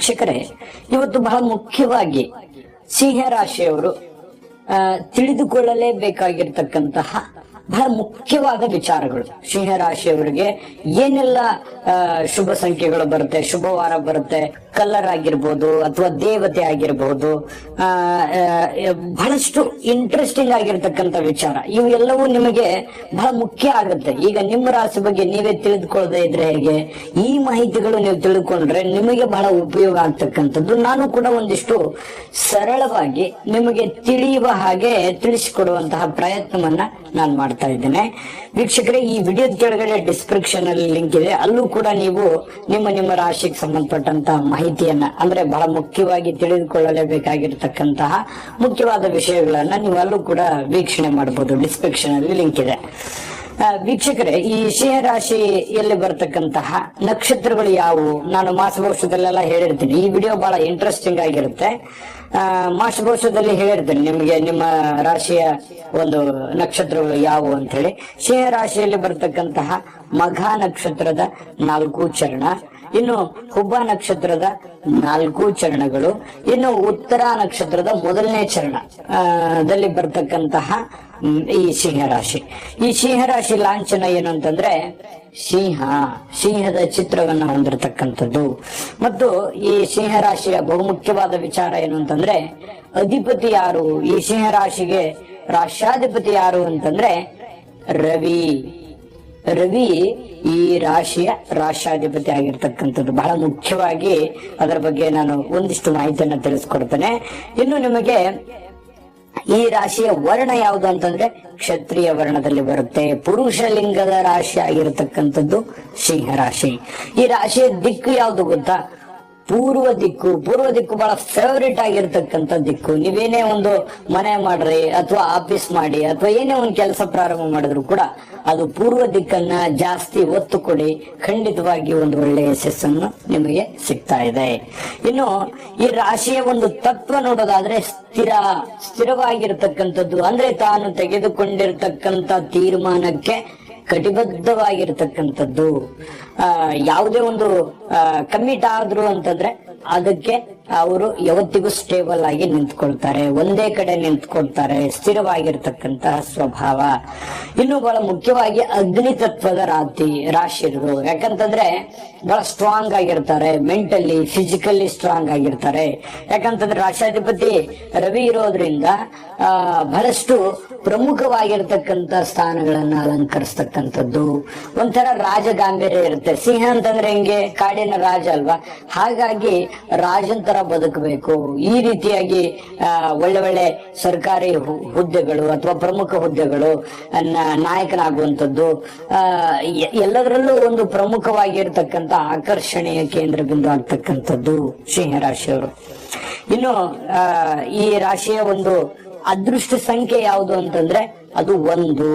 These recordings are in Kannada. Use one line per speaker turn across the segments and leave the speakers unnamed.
ವೀಕ್ಷಕರೇ, ಇವತ್ತು ಬಹಳ ಮುಖ್ಯವಾಗಿ ಸಿಂಹ ರಾಶಿಯವರು ತಿಳಿದುಕೊಳ್ಳಲೇಬೇಕಾಗಿರ್ತಕ್ಕಂತಹ ಬಹಳ ಮುಖ್ಯವಾದ ವಿಚಾರಗಳು. ಸಿಂಹ ರಾಶಿಯವರಿಗೆ ಏನೆಲ್ಲ ಶುಭ ಸಂಖ್ಯೆಗಳು ಬರುತ್ತೆ, ಶುಭವಾರ ಬರುತ್ತೆ, ಕಲರ್ ಆಗಿರ್ಬೋದು ಅಥವಾ ದೇವತೆ ಆಗಿರ್ಬೋದು, ಬಹಳಷ್ಟು ಇಂಟ್ರೆಸ್ಟಿಂಗ್ ಆಗಿರ್ತಕ್ಕಂಥ ವಿಚಾರ. ಇವೆಲ್ಲವೂ ನಿಮಗೆ ಬಹಳ ಮುಖ್ಯ ಆಗುತ್ತೆ. ಈಗ ನಿಮ್ಮ ರಾಶಿ ಬಗ್ಗೆ ನೀವೇ ತಿಳಿದುಕೊಳ್ಳದೆ ಇದ್ರೆ ಹೇಗೆ? ಈ ಮಾಹಿತಿಗಳು ನೀವು ತಿಳಿದುಕೊಂಡ್ರೆ ನಿಮಗೆ ಬಹಳ ಉಪಯೋಗ ಆಗ್ತಕ್ಕಂಥದ್ದು. ನಾನು ಕೂಡ ಒಂದಿಷ್ಟು ಸರಳವಾಗಿ ನಿಮಗೆ ತಿಳಿಯುವ ಹಾಗೆ ತಿಳಿಸಿಕೊಡುವಂತಹ ಪ್ರಯತ್ನವನ್ನ ನಾನು ಮಾಡ್ತಾ ಇದ್ದೇನೆ. ವೀಕ್ಷಕರೇ, ಈ ವಿಡಿಯೋದ ಕೆಳಗಡೆ ಡಿಸ್ಕ್ರಿಪ್ಷನ್ ಅಲ್ಲಿ ಲಿಂಕ್ ಇದೆ. ಅಲ್ಲೂ ಕೂಡ ನೀವು ನಿಮ್ಮ ರಾಶಿಗೆ ಸಂಬಂಧಪಟ್ಟಂತಹ ಮಾಹಿತಿಯನ್ನ, ಅಂದ್ರೆ ಬಹಳ ಮುಖ್ಯವಾಗಿ ತಿಳಿದುಕೊಳ್ಳಲೇಬೇಕಾಗಿರ್ತಕ್ಕಂತಹ ಮುಖ್ಯವಾದ ವಿಷಯಗಳನ್ನ ನೀವು ಅಲ್ಲೂ ಕೂಡ ವೀಕ್ಷಣೆ ಮಾಡಬಹುದು. ಡಿಸ್ಕ್ರಿಪ್ಷನ್ ಅಲ್ಲಿ ಲಿಂಕ್ ಇದೆ. ವೀಕ್ಷಕರೇ, ಈ ಸಿಂಹ ರಾಶಿಯಲ್ಲಿ ಬರ್ತಕ್ಕಂತಹ ನಕ್ಷತ್ರಗಳು ಯಾವುವು? ನಾನು ಮಾಸಭವಿಷ್ಯದಲ್ಲೆಲ್ಲ ಹೇಳಿರ್ತೀನಿ. ಈ ವಿಡಿಯೋ ಬಹಳ ಇಂಟ್ರೆಸ್ಟಿಂಗ್ ಆಗಿರುತ್ತೆ. ಮಾಸಭವಿಷ್ಯದಲ್ಲಿ ಹೇಳಿರ್ತೇನೆ ನಿಮಗೆ ನಿಮ್ಮ ರಾಶಿಯ ಒಂದು ನಕ್ಷತ್ರಗಳು ಯಾವುವು ಅಂತ ಹೇಳಿ. ಸಿಂಹ ರಾಶಿಯಲ್ಲಿ ಬರ್ತಕ್ಕಂತಹ ಮಘ ನಕ್ಷತ್ರದ 4 ಚರಣ, ಇನ್ನು ಹುಬ್ಬ ನಕ್ಷತ್ರದ 4 ಚರಣಗಳು, ಇನ್ನು ಉತ್ತರ ನಕ್ಷತ್ರದ 1ನೇ ಚರಣ ದಲ್ಲಿ ಬರ್ತಕ್ಕಂತಹ ಈ ಸಿಂಹ ರಾಶಿ. ಈ ಸಿಂಹ ರಾಶಿ ಲಾಂಛನ ಏನು ಅಂತಂದ್ರೆ ಸಿಂಹದ ಚಿತ್ರವನ್ನ ಹೊಂದಿರತಕ್ಕಂಥದ್ದು. ಮತ್ತು ಈ ಸಿಂಹ ರಾಶಿಯ ಬಹುಮುಖ್ಯವಾದ ವಿಚಾರ ಏನು ಅಂತಂದ್ರೆ, ಅಧಿಪತಿ ಯಾರು? ಈ ಸಿಂಹ ರಾಶಿಗೆ ರಾಷ್ಟ್ರಾಧಿಪತಿ ಯಾರು ಅಂತಂದ್ರೆ ರವಿ ಈ ರಾಶಿಯ ರಾಷ್ಟ್ರಾಧಿಪತಿ ಆಗಿರ್ತಕ್ಕಂಥದ್ದು. ಬಹಳ ಮುಖ್ಯವಾಗಿ ಅದರ ಬಗ್ಗೆ ನಾನು ಒಂದಿಷ್ಟು ಮಾಹಿತಿಯನ್ನ ತಿಳಿಸ್ಕೊಡ್ತೇನೆ. ಇನ್ನು ನಿಮಗೆ ಈ ರಾಶಿಯ ವರ್ಣ ಯಾವುದು ಅಂತಂದ್ರೆ ಕ್ಷತ್ರಿಯ ವರ್ಣದಲ್ಲಿ ಬರುತ್ತೆ. ಪುರುಷ ಲಿಂಗದ ರಾಶಿ ಆಗಿರತಕ್ಕಂಥದ್ದು ಸಿಂಹ ರಾಶಿ. ಈ ರಾಶಿಯ ದಿಕ್ಕು ಯಾವುದು ಗೊತ್ತಾ? ಪೂರ್ವ ದಿಕ್ಕು ಬಹಳ ಫೇವರಿಟ್ ಆಗಿರ್ತಕ್ಕಂಥ ದಿಕ್ಕು. ನೀವೇನೇ ಒಂದು ಮನೆ ಮಾಡ್ರಿ ಅಥವಾ ಆಫೀಸ್ ಮಾಡಿ ಅಥವಾ ಏನೇ ಒಂದು ಕೆಲಸ ಪ್ರಾರಂಭ ಮಾಡಿದ್ರು ಕೂಡ ಅದು ಪೂರ್ವ ದಿಕ್ಕನ್ನ ಜಾಸ್ತಿ ಒತ್ತು ಕೊಡಿ, ಖಂಡಿತವಾಗಿ ಒಂದು ಒಳ್ಳೆಯ ಯಶಸ್ಸನ್ನು ನಿಮಗೆ ಸಿಗ್ತಾ ಇದೆ. ಇನ್ನು ಈ ರಾಶಿಯ ಒಂದು ತತ್ವ ನೋಡೋದಾದ್ರೆ ಸ್ಥಿರವಾಗಿರ್ತಕ್ಕಂಥದ್ದು, ಅಂದ್ರೆ ತಾನು ತೆಗೆದುಕೊಂಡಿರ್ತಕ್ಕಂಥ ತೀರ್ಮಾನಕ್ಕೆ ಕಟಿಬದ್ಧವಾಗಿರ್ತಕ್ಕಂಥದ್ದು. ಯಾವುದೇ ಒಂದು ಕಮಿಟ್ ಆದ್ರು ಅಂತಂದ್ರೆ ಅದಕ್ಕೆ ಅವರು ಯಾವತ್ತಿಗೂ ಸ್ಟೇಬಲ್ ಆಗಿ ನಿಂತ್ಕೊಳ್ತಾರೆ, ಒಂದೇ ಕಡೆ ನಿಂತ್ಕೊಳ್ತಾರೆ, ಸ್ಥಿರವಾಗಿರ್ತಕ್ಕಂತಹ ಸ್ವಭಾವ. ಇನ್ನು ಬಹಳ ಮುಖ್ಯವಾಗಿ ಅಗ್ನಿ ತತ್ವದ ರಾಶಿರು. ಯಾಕಂತಂದ್ರೆ ಬಹಳ ಸ್ಟ್ರಾಂಗ್ ಆಗಿರ್ತಾರೆ, ಮೆಂಟಲಿ ಫಿಸಿಕಲಿ ಸ್ಟ್ರಾಂಗ್ ಆಗಿರ್ತಾರೆ. ಯಾಕಂತಂದ್ರೆ ರಾಷ್ಟ್ರಾಧಿಪತಿ ರವಿ ಇರೋದ್ರಿಂದ ಬಹಳಷ್ಟು ಪ್ರಮುಖವಾಗಿರ್ತಕ್ಕಂಥ ಸ್ಥಾನಗಳನ್ನ ಅಲಂಕರಿಸ್ತಕ್ಕಂಥದ್ದು. ಒಂಥರ ರಾಜಗಾಂಭೀರ್ಯ ಇರುತ್ತೆ. ಸಿಂಹ ಅಂತಂದ್ರೆ ಹೆಂಗೆ? ಕಾಡಿನ ರಾಜ ಅಲ್ವಾ? ಹಾಗಾಗಿ ರಾಜಂತರ ಬದುಕಬೇಕು. ಈ ರೀತಿಯಾಗಿ ಒಳ್ಳೆ ಸರ್ಕಾರಿ ಹುದ್ದೆಗಳು ಅಥವಾ ಪ್ರಮುಖ ಹುದ್ದೆಗಳು, ನಾಯಕನಾಗುವಂಥದ್ದು, ಎಲ್ಲದರಲ್ಲೂ ಒಂದು ಪ್ರಮುಖವಾಗಿರ್ತಕ್ಕಂಥ ಆಕರ್ಷಣೆಯ ಕೇಂದ್ರ ಬಿಂದು ಆಗ್ತಕ್ಕಂಥದ್ದು ಸಿಂಹ ರಾಶಿಯವರು. ಇನ್ನು ಈ ರಾಶಿಯ ಒಂದು ಅದೃಷ್ಟ ಸಂಖ್ಯೆ ಯಾವುದು ಅಂತಂದ್ರೆ ಅದು 1.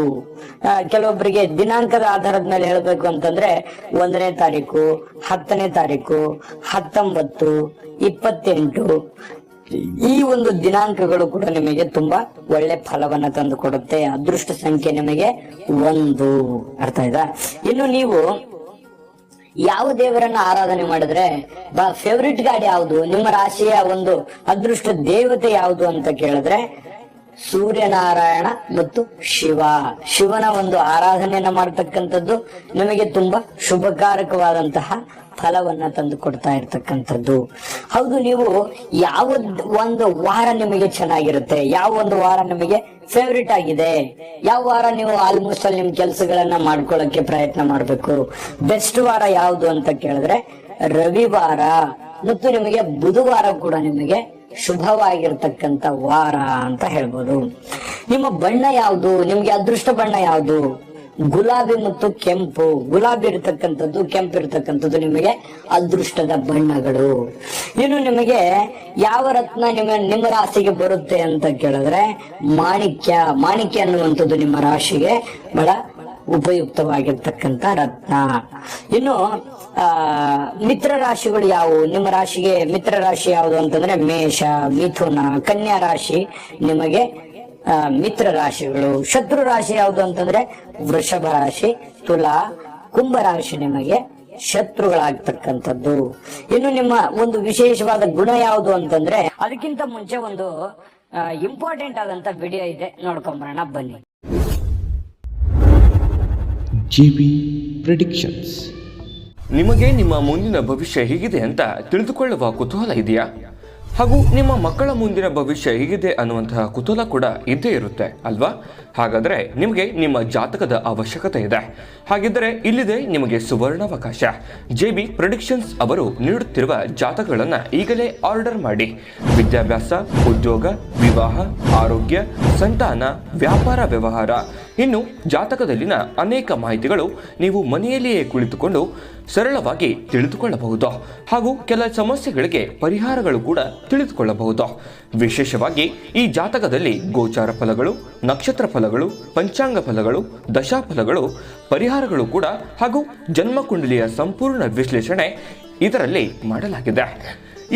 ಕೆಲವೊಬ್ಬರಿಗೆ ದಿನಾಂಕದ ಆಧಾರದ ಮೇಲೆ ಹೇಳ್ಬೇಕು ಅಂತಂದ್ರೆ 1ನೇ ತಾರೀಕು, 10ನೇ ತಾರೀಕು, 19, 28 ಈ ಒಂದು ದಿನಾಂಕಗಳು ಕೂಡ ನಿಮಗೆ ತುಂಬಾ ಒಳ್ಳೆ ಫಲವನ್ನ ತಂದು ಕೊಡುತ್ತೆ. ಅದೃಷ್ಟ ಸಂಖ್ಯೆ ನಿಮಗೆ 1. ಅರ್ಥ ಆಯ್ತಾ? ಇನ್ನು ನೀವು ಯಾವ ದೇವರನ್ನ ಆರಾಧನೆ ಮಾಡಿದ್ರೆ ಫೇವ್ರೆಟ್ ಗಾಡಿ ಯಾವುದು? ನಿಮ್ಮ ರಾಶಿಯ ಒಂದು ಅದೃಷ್ಟ ದೇವತೆ ಯಾವುದು ಅಂತ ಕೇಳಿದ್ರೆ ಸೂರ್ಯನಾರಾಯಣ ಮತ್ತು ಶಿವನ ಒಂದು ಆರಾಧನೆಯನ್ನ ಮಾಡತಕ್ಕಂಥದ್ದು ನಿಮಗೆ ತುಂಬಾ ಶುಭಕಾರಕವಾದಂತಹ ಫಲವನ್ನ ತಂದು ಕೊಡ್ತಾ ಇರ್ತಕ್ಕಂಥದ್ದು. ಹೌದು, ನೀವು ಯಾವ ಒಂದು ವಾರ ನಿಮಗೆ ಚೆನ್ನಾಗಿರುತ್ತೆ, ಯಾವ ಒಂದು ವಾರ ನಿಮಗೆ ಫೇವ್ರೇಟ್ ಆಗಿದೆ, ಯಾವ ವಾರ ನೀವು ಆಲ್ಮೋಸ್ಟ್ ಅಲ್ಲಿ ನಿಮ್ ಕೆಲಸಗಳನ್ನ ಮಾಡ್ಕೊಳ್ಳಕ್ಕೆ ಪ್ರಯತ್ನ ಮಾಡ್ಬೇಕು, ಬೆಸ್ಟ್ ವಾರ ಯಾವುದು ಅಂತ ಕೇಳಿದ್ರೆ ರವಿವಾರ ಮತ್ತು ನಿಮಗೆ ಬುಧವಾರ ಕೂಡ ನಿಮಗೆ ಶುಭವಾಗಿರ್ತಕ್ಕಂಥ ವಾರ ಅಂತ ಹೇಳ್ಬೋದು. ನಿಮ್ಮ ಬಣ್ಣ ಯಾವುದು? ನಿಮ್ಗೆ ಅದೃಷ್ಟ ಬಣ್ಣ ಯಾವುದು? ಗುಲಾಬಿ ಮತ್ತು ಕೆಂಪು. ಗುಲಾಬಿ ಇರತಕ್ಕಂಥದ್ದು, ಕೆಂಪು ಇರತಕ್ಕಂಥದ್ದು ನಿಮಗೆ ಅದೃಷ್ಟದ ಬಣ್ಣಗಳು. ಇನ್ನು ನಿಮಗೆ ಯಾವ ರತ್ನ ನಿಮ್ಮ ರಾಶಿಗೆ ಬರುತ್ತೆ ಅಂತ ಕೇಳಿದ್ರೆ ಮಾಣಿಕ್ಯ ಅನ್ನುವಂಥದ್ದು ನಿಮ್ಮ ರಾಶಿಗೆ ಬಹಳ ಉಪಯುಕ್ತವಾಗಿರ್ತಕ್ಕಂಥ ರತ್ನ. ಇನ್ನು ಮಿತ್ರ ರಾಶಿಗಳು ಯಾವುವು? ನಿಮ್ಮ ರಾಶಿಗೆ ಮಿತ್ರ ರಾಶಿ ಯಾವುದು ಅಂತಂದ್ರೆ ಮೇಷ, ಮಿಥುನ, ಕನ್ಯಾ ರಾಶಿ ನಿಮಗೆ ಮಿತ್ರ ರಾಶಿಗಳು. ಶತ್ರು ರಾಶಿ ಯಾವುದು ಅಂತಂದ್ರೆ ವೃಷಭ ರಾಶಿ, ತುಲಾ, ಕುಂಭ ರಾಶಿ ನಿಮಗೆ ಶತ್ರುಗಳಾಗ್ತಕ್ಕಂಥದ್ದು. ಇನ್ನು ನಿಮ್ಮ ಒಂದು ವಿಶೇಷವಾದ ಗುಣ ಯಾವುದು ಅಂತಂದ್ರೆ ಅದಕ್ಕಿಂತ ಮುಂಚೆ ಒಂದು ಇಂಪಾರ್ಟೆಂಟ್ ಆದಂತ ವಿಡಿಯೋ ಇದೆ, ನೋಡ್ಕೊಂಬರೋಣ ಬನ್ನಿ.
JB predictions.
ನಿಮಗೆ ನಿಮ್ಮ ಮುಂದಿನ ಭವಿಷ್ಯ ಹೇಗಿದೆ ಅಂತ ತಿಳಿದುಕೊಳ್ಳುವ ಕುತೂಹಲ ಇದೆಯಾ? ಹಾಗೂ ನಿಮ್ಮ ಮಕ್ಕಳ ಮುಂದಿನ ಭವಿಷ್ಯ ಹೇಗಿದೆ ಅನ್ನುವಂತಹ ಕುತೂಹಲ ಕೂಡ ಇದ್ದೇ ಇರುತ್ತೆ ಅಲ್ವಾ? ಹಾಗಾದರೆ ನಿಮಗೆ ನಿಮ್ಮ ಜಾತಕದ ಅವಶ್ಯಕತೆ ಇದೆ. ಹಾಗಿದ್ದರೆ ಇಲ್ಲಿದೆ ನಿಮಗೆ ಸುವರ್ಣಾವಕಾಶ. JB ಪ್ರೆಡಿಕ್ಷನ್ಸ್ ಅವರು ನೀಡುತ್ತಿರುವ ಜಾತಕಗಳನ್ನು ಈಗಲೇ ಆರ್ಡರ್ ಮಾಡಿ. ವಿದ್ಯಾಭ್ಯಾಸ, ಉದ್ಯೋಗ, ವಿವಾಹ, ಆರೋಗ್ಯ, ಸಂತಾನ, ವ್ಯಾಪಾರ ವ್ಯವಹಾರ, ಇನ್ನು ಜಾತಕದಲ್ಲಿನ ಅನೇಕ ಮಾಹಿತಿಗಳು ನೀವು ಮನೆಯಲ್ಲಿಯೇ ಕುಳಿತುಕೊಂಡು ಸರಳವಾಗಿ ತಿಳಿದುಕೊಳ್ಳಬಹುದು. ಹಾಗೂ ಕೆಲ ಸಮಸ್ಯೆಗಳಿಗೆ ಪರಿಹಾರಗಳು ಕೂಡ ತಿಳಿದುಕೊಳ್ಳಬಹುದು. ವಿಶೇಷವಾಗಿ ಈ ಜಾತಕದಲ್ಲಿ ಗೋಚಾರ ಫಲಗಳು, ನಕ್ಷತ್ರ ಫಲಗಳು, ಪಂಚಾಂಗ ಫಲಗಳು, ದಶಾಫಲಗಳು, ಪರಿಹಾರಗಳು ಕೂಡ ಹಾಗೂ ಜನ್ಮಕುಂಡಲಿಯ ಸಂಪೂರ್ಣ ವಿಶ್ಲೇಷಣೆ ಇದರಲ್ಲಿ ಮಾಡಲಾಗಿದೆ.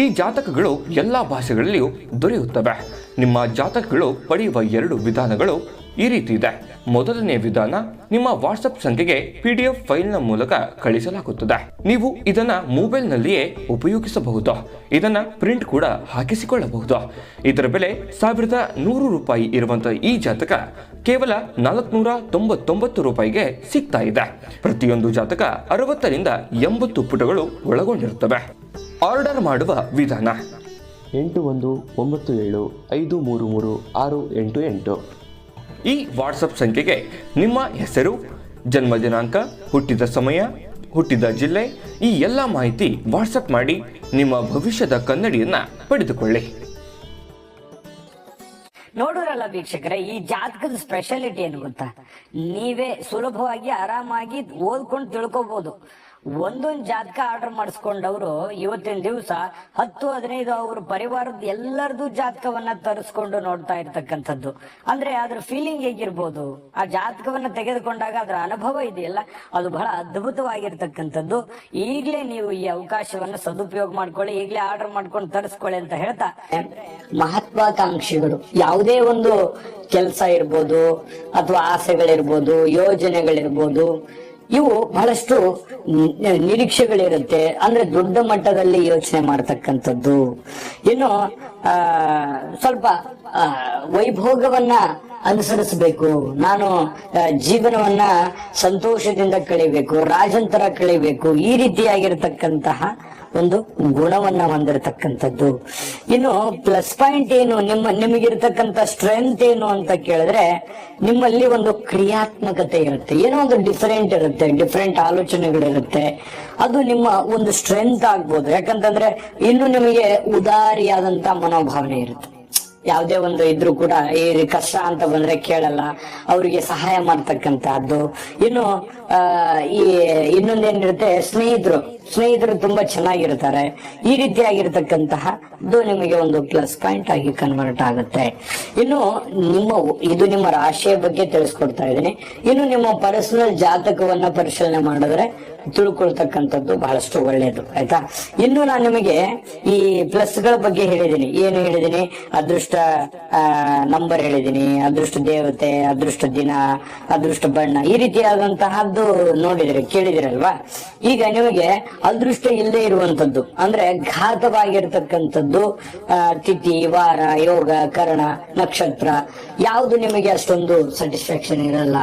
ಈ ಜಾತಕಗಳು ಎಲ್ಲ ಭಾಷೆಗಳಲ್ಲಿಯೂ ದೊರೆಯುತ್ತವೆ. ನಿಮ್ಮ ಜಾತಕಗಳು ಪಡೆಯುವ 2 ವಿಧಾನಗಳು ಈ ರೀತಿ ಇದೆ. ಮೊದಲನೇ ವಿಧಾನ, ನಿಮ್ಮ ವಾಟ್ಸಪ್ ಸಂಖ್ಯೆಗೆ PDF ಫೈಲ್ನ ಮೂಲಕ ಕಳಿಸಲಾಗುತ್ತದೆ. ನೀವು ಇದನ್ನ ಮೊಬೈಲ್ನಲ್ಲಿಯೇ ಉಪಯೋಗಿಸಬಹುದು. ಇದನ್ನ ಪ್ರಿಂಟ್ ಕೂಡ ಹಾಕಿಸಿಕೊಳ್ಳಬಹುದು. ಇದರ ಬೆಲೆ 1100 ರೂಪಾಯಿ ಇರುವಂತಹ ಈ ಜಾತಕ ಕೇವಲ 499 ರೂಪಾಯಿಗೆ ಸಿಗ್ತಾ ಇದೆ. ಪ್ರತಿಯೊಂದು ಜಾತಕ 60 ರಿಂದ 80 ಪುಟಗಳು ಒಳಗೊಂಡಿರುತ್ತವೆ. ಆರ್ಡರ್ ಮಾಡುವ ವಿಧಾನ:
8197533688.
ಈ ವಾಟ್ಸಪ್ ಸಂಖ್ಯೆಗೆ ನಿಮ್ಮ ಹೆಸರು, ಜನ್ಮ ದಿನಾಂಕ, ಹುಟ್ಟಿದ ಸಮಯ, ಹುಟ್ಟಿದ ಜಿಲ್ಲೆ, ಈ ಎಲ್ಲ ಮಾಹಿತಿ ವಾಟ್ಸಪ್ ಮಾಡಿ ನಿಮ್ಮ ಭವಿಷ್ಯದ ಕನ್ನಡಿಯನ್ನ ಪಡೆದುಕೊಳ್ಳಿ.
ನೋಡೋರಲ್ಲ ವೀಕ್ಷಕರೇ, ಈ ಜಾತಕದ ಸ್ಪೆಷಾಲಿಟಿ ಏನು ಗೊತ್ತಾ? ನೀವೇ ಸುಲಭವಾಗಿ ಆರಾಮಾಗಿ ಓದ್ಕೊಂಡು ತಿಳ್ಕೊಬಹುದು. ಒಂದೊಂದು ಜಾತಕ ಆರ್ಡರ್ ಮಾಡಿಸ್ಕೊಂಡವ್ರು ಇವತ್ತಿನ ದಿವಸ 10-15 ಅವ್ರ ಪರಿವಾರದ ಎಲ್ಲರದು ಜಾತಕವನ್ನ ತರಿಸ್ಕೊಂಡು ನೋಡ್ತಾ ಇರ್ತಕ್ಕಂಥದ್ದು. ಅಂದ್ರೆ ಅದ್ರ ಫೀಲಿಂಗ್ ಹೇಗಿರ್ಬೋದು, ಆ ಜಾತಕವನ್ನ ತೆಗೆದುಕೊಂಡಾಗ ಅದರ ಅನುಭವ ಇದೆಯಲ್ಲ, ಅದು ಬಹಳ ಅದ್ಭುತವಾಗಿರ್ತಕ್ಕಂಥದ್ದು. ಈಗಲೇ ನೀವು ಈ ಅವಕಾಶವನ್ನ ಸದುಪಯೋಗ ಮಾಡ್ಕೊಳ್ಳಿ, ಈಗಲೇ ಆರ್ಡರ್ ಮಾಡ್ಕೊಂಡು ತರಿಸ್ಕೊಳ್ಳಿ ಅಂತ ಹೇಳ್ತಾ, ಮಹತ್ವಾಕಾಂಕ್ಷಿಗಳು ಯಾವುದೇ ಒಂದು ಕೆಲಸ ಇರ್ಬೋದು ಅಥವಾ ಆಸೆಗಳಿರ್ಬೋದು, ಯೋಜನೆಗಳಿರ್ಬೋದು, ಇವು ಬಹಳಷ್ಟು ನಿರೀಕ್ಷೆಗಳಿರುತ್ತೆ. ಅಂದ್ರೆ ದೊಡ್ಡ ಮಟ್ಟದಲ್ಲಿ ಯೋಚನೆ ಮಾಡ್ತಕ್ಕಂಥದ್ದು. ಇನ್ನು ಸ್ವಲ್ಪ ವೈಭೋಗವನ್ನ ಅನುಸರಿಸಬೇಕು, ನಾನು ಜೀವನವನ್ನ ಸಂತೋಷದಿಂದ ಕಳಿಬೇಕು, ರಾಜಂತರ ಕಳಿಬೇಕು, ಈ ರೀತಿಯಾಗಿರ್ತಕ್ಕಂತಹ ಒಂದು ಗುಣವನ್ನ ಹೊಂದಿರತಕ್ಕಂಥದ್ದು. ಇನ್ನು ಪ್ಲಸ್ ಪಾಯಿಂಟ್ ಏನು, ನಿಮಗಿರ್ತಕ್ಕಂಥ ಸ್ಟ್ರೆಂತ್ ಏನು ಅಂತ ಕೇಳಿದ್ರೆ, ನಿಮ್ಮಲ್ಲಿ ಒಂದು ಕ್ರಿಯಾತ್ಮಕತೆ ಇರುತ್ತೆ, ಏನೋ ಒಂದು ಡಿಫರೆಂಟ್ ಇರುತ್ತೆ, ಡಿಫರೆಂಟ್ ಆಲೋಚನೆಗಳಿರುತ್ತೆ. ಅದು ನಿಮ್ಮ ಒಂದು ಸ್ಟ್ರೆಂತ್ ಆಗ್ಬೋದು. ಯಾಕಂತಂದ್ರೆ ಇನ್ನು ನಿಮಗೆ ಉದಾರಿಯಾದಂತ ಮನೋಭಾವನೆ ಇರುತ್ತೆ. ಯಾವುದೇ ಒಂದು ಇದ್ರೂ ಕೂಡ ಈ ಕಷ್ಟ ಅಂತ ಬಂದ್ರೆ ಕೇಳಲ್ಲ, ಅವರಿಗೆ ಸಹಾಯ ಮಾಡ್ತಕ್ಕಂತಹದ್ದು. ಇನ್ನು ಇನ್ನೊಂದೇನಿರುತ್ತೆ, ಸ್ನೇಹಿತರು ತುಂಬಾ ಚೆನ್ನಾಗಿರ್ತಾರೆ. ಈ ರೀತಿಯಾಗಿರ್ತಕ್ಕಂತಹದ್ದು ನಿಮಗೆ ಒಂದು ಪ್ಲಸ್ ಪಾಯಿಂಟ್ ಆಗಿ ಕನ್ವರ್ಟ್ ಆಗುತ್ತೆ. ಇನ್ನು ಇದು ನಿಮ್ಮ ರಾಶಿಯ ಬಗ್ಗೆ ತಿಳಿಸ್ಕೊಡ್ತಾ ಇದ್ದೀನಿ. ಇನ್ನು ನಿಮ್ಮ ಪರ್ಸನಲ್ ಜಾತಕವನ್ನ ಪರಿಶೀಲನೆ ಮಾಡಿದ್ರೆ ತಿಳ್ಕೊಳ್ತಕ್ಕಂಥದ್ದು ಬಹಳಷ್ಟು ಒಳ್ಳೆಯದು, ಆಯ್ತಾ. ಇನ್ನು ನಾನು ನಿಮಗೆ ಈ ಪ್ಲಸ್ ಗಳ ಬಗ್ಗೆ ಹೇಳಿದ್ದೀನಿ. ಏನು ಹೇಳಿದ್ದೀನಿ? ಅದೃಷ್ಟ ನಂಬರ್ ಹೇಳಿದ್ದೀನಿ, ಅದೃಷ್ಟ ದೇವತೆ, ಅದೃಷ್ಟ ದಿನ, ಅದೃಷ್ಟ ಬಣ್ಣ, ಈ ರೀತಿಯಾದಂತಹದ್ದು ಕೇಳಿದಿರಲ್ವಾ. ಈಗ ನಿಮಗೆ ಅದೃಷ್ಟ ಇಲ್ಲದೆ ಇರುವಂತದ್ದು ಅಂದ್ರೆ ಘಾತವಾಗಿರ್ತಕ್ಕಂಥದ್ದು, ತಿಥಿ, ವಾರ, ಯೋಗ, ಕರ್ಣ, ನಕ್ಷತ್ರ, ಯಾವುದು ನಿಮಗೆ ಅಷ್ಟೊಂದು ಸ್ಯಾಟಿಸ್ಫ್ಯಾಕ್ಷನ್ ಇರಲ್ಲ,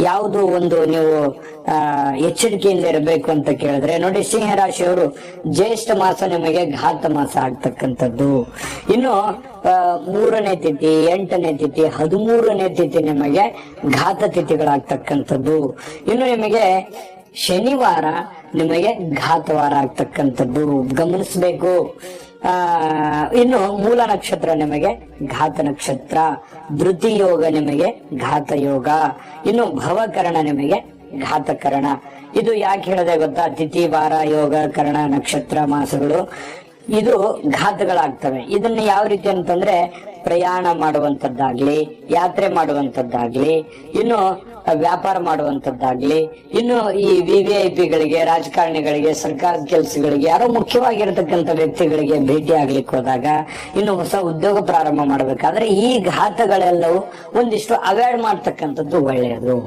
ಯಾವುದು ಒಂದು ನೀವು ಎಚ್ಚರಿಕೆಯಿಂದ ಇರಬೇಕು ಅಂತ ಕೇಳಿದ್ರೆ ನೋಡಿ, ಸಿಂಹ ರಾಶಿಯವರು ಜ್ಯೇಷ್ಠ ಮಾಸ ನಿಮಗೆ ಘಾತ ಮಾಸ ಆಗ್ತಕ್ಕಂಥದ್ದು. ಇನ್ನು 3ನೇ ತಿಥಿ, 8ನೇ ತಿಥಿ, 13ನೇ ತಿಥಿ ನಿಮಗೆ ಘಾತ ತಿಥಿಗಳಾಗ್ತಕ್ಕಂಥದ್ದು. ಇನ್ನು ನಿಮಗೆ ಶನಿವಾರ ನಿಮಗೆ ಘಾತವಾರ ಆಗ್ತಕ್ಕಂಥದ್ದು, ಗಮನಿಸಬೇಕು. ಇನ್ನು ಮೂಲ ನಕ್ಷತ್ರ ನಿಮಗೆ ಘಾತ ನಕ್ಷತ್ರ, ಧೃತಿ ಯೋಗ ನಿಮಗೆ ಘಾತ ಯೋಗ, ಇನ್ನು ಭವಕರಣ ನಿಮಗೆ ಘಾತಕರಣ. ಇದು ಯಾಕೆ ಹೇಳಿದೆ ಗೊತ್ತಾ? ತಿಥಿ, ವಾರ, ಯೋಗ, ಕರ್ಣ, ನಕ್ಷತ್ರ, ಮಾಸಗಳು ಇದು ಘಾತಗಳಾಗ್ತವೆ. ಇದನ್ನ ಯಾವ ರೀತಿ ಅಂತಂದ್ರೆ ಪ್ರಯಾಣ ಮಾಡುವಂತದ್ದಾಗ್ಲಿ, ಯಾತ್ರೆ ಮಾಡುವಂತದ್ದಾಗ್ಲಿ, ಇನ್ನು ವ್ಯಾಪಾರ ಮಾಡುವಂತದ್ದಾಗ್ಲಿ, ಇನ್ನು ಈ VVIP ಗಳಿಗೆ, ರಾಜಕಾರಣಿಗಳಿಗೆ, ಸರ್ಕಾರದ ಕೆಲಸಗಳಿಗೆ, ಯಾರೋ ಮುಖ್ಯವಾಗಿರತಕ್ಕಂತ ವ್ಯಕ್ತಿಗಳಿಗೆ ಭೇಟಿ ಆಗ್ಲಿಕ್ಕೆ ಹೋದಾಗ, ಇನ್ನು ಹೊಸ ಉದ್ಯೋಗ ಪ್ರಾರಂಭ ಮಾಡ್ಬೇಕಾದ್ರೆ ಈ ಘಾತಗಳೆಲ್ಲವೂ ಒಂದಿಷ್ಟು ಅವಾಯ್ಡ್ ಮಾಡ್ತಕ್ಕಂಥದ್ದು ಒಳ್ಳೆಯದು.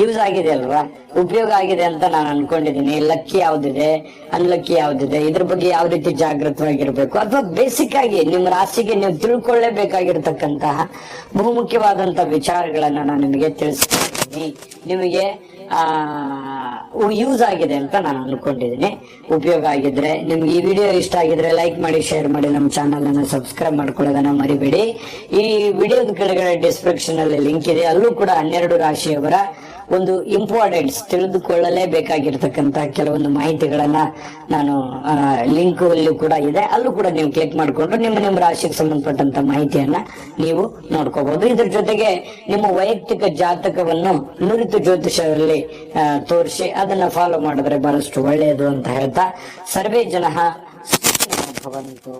ಯೂಸ್ ಆಗಿದೆ ಅಲ್ವಾ, ಉಪಯೋಗ ಆಗಿದೆ ಅಂತ ನಾನು ಅನ್ಕೊಂಡಿದ್ದೀನಿ. ಲಕ್ಕಿ ಯಾವ್ದಿದೆ, ಅನ್ಲಕ್ಕಿ ಯಾವ್ದಿದೆ, ಇದ್ರ ಬಗ್ಗೆ ಯಾವ ರೀತಿ ಜಾಗೃತವಾಗಿರ್ಬೇಕು, ಅಥವಾ ಬೇಸಿಕ್ ಆಗಿ ನಿಮ್ಮ ರಾಶಿಗೆ ನೀವು ತಿಳ್ಕೊಳ್ಳೇಬೇಕಾಗಿರ್ತಕ್ಕಂತಹ ಬಹುಮುಖ್ಯವಾದಂತ ವಿಚಾರಗಳನ್ನ ನಾನು ನಿಮಗೆ ತಿಳಿಸ್ತೀನಿ. ನಿಮಗೆ ಯೂಸ್ ಆಗಿದೆ ಅಂತ ನಾನು ಅನ್ಕೊಂಡಿದ್ದೀನಿ. ಉಪಯೋಗ ಆಗಿದ್ರೆ, ನಿಮ್ಗೆ ಈ ವಿಡಿಯೋ ಇಷ್ಟ ಆಗಿದ್ರೆ ಲೈಕ್ ಮಾಡಿ, ಶೇರ್ ಮಾಡಿ, ನಮ್ಮ ಚಾನಲ್ ಅನ್ನು ಸಬ್ಸ್ಕ್ರೈಬ್ ಮಾಡ್ಕೊಳ್ಳೋದನ್ನ ಮರಿಬೇಡಿ. ಈ ವಿಡಿಯೋದ ಕೆಳಗಡೆ ಡಿಸ್ಕ್ರಿಪ್ಷನ್ ಅಲ್ಲಿ ಲಿಂಕ್ ಇದೆ, ಅಲ್ಲೂ ಕೂಡ 12 ರಾಶಿಯವರ ಒಂದು ಇಂಪಾರ್ಟೆಂಟ್ಸ್ ತಿಳಿದುಕೊಳ್ಳಲೇಬೇಕಾಗಿರ್ತಕ್ಕಂತ ಕೆಲವೊಂದು ಮಾಹಿತಿಗಳನ್ನ ನಾನು ಲಿಂಕ್ ಅಲ್ಲೂ ಕೂಡ ಇದೆ, ಅಲ್ಲೂ ಕೂಡ ನೀವು ಕ್ಲಿಕ್ ಮಾಡಿಕೊಂಡು ನಿಮ್ಮ ರಾಶಿಗೆ ಸಂಬಂಧಪಟ್ಟಂತ ಮಾಹಿತಿಯನ್ನ ನೀವು ನೋಡ್ಕೋಬಹುದು. ಇದ್ರ ಜೊತೆಗೆ ನಿಮ್ಮ ವೈಯಕ್ತಿಕ ಜಾತಕವನ್ನು ನುರಿತು ಜ್ಯೋತಿಷರಲ್ಲಿ ತೋರಿಸಿ ಅದನ್ನ ಫಾಲೋ ಮಾಡಿದ್ರೆ ಬಹಳಷ್ಟು ಒಳ್ಳೆಯದು ಅಂತ ಹೇಳ್ತಾ, ಸರ್ವೇ ಜನಃ ಸುಖಿನೋ ಭವಂತು.